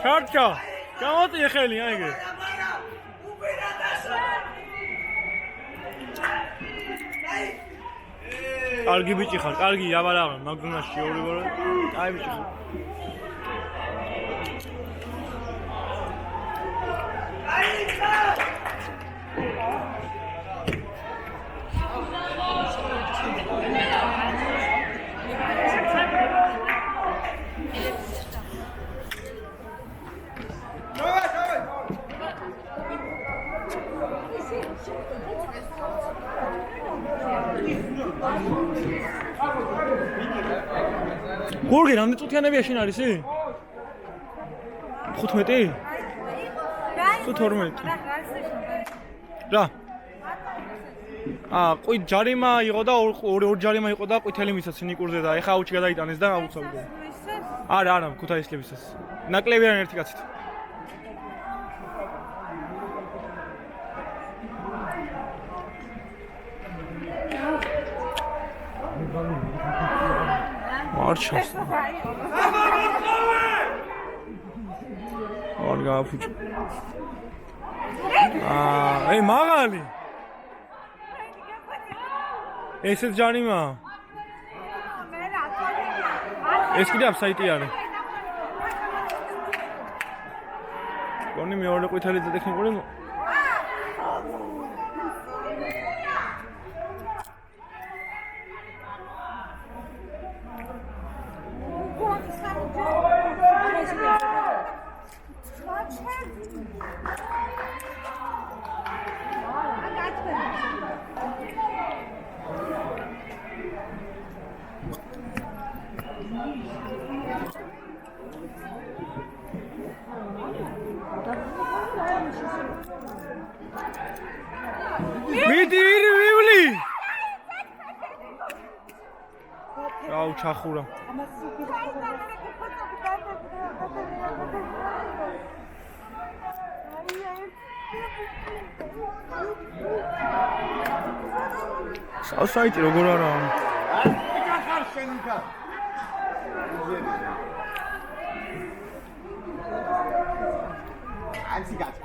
შარჩა გამოწიე ხელი აიგე კარგი ბიჭი ხარ კარგი აბარაღა მაგდონაში ორი აი ბიჭი ხარ გორგი რამდენი წუთიანებია შენ არის? 15? თუ 12? რა? ყი ჯარიმა იყო და ორი ჯარიმა იყო და ყვითელი მისაც ნიკურზე და ეხა აუჩი გადაიტანეს და აუცავდა. არა, ქუთაისლებისას. ნაკლები არ ერთი კაცით. მარჩას. არ გააფუჭ. ეი მაგალი. ესეც ჯარიმა. ეს კიდე აფსაიტი არის. კონი მეორე ყვითელი და ტექნიკური ვიდირი აუ ჩახურა საიტი როგორ არაა ხარ შენ იქა ანცი გაჩ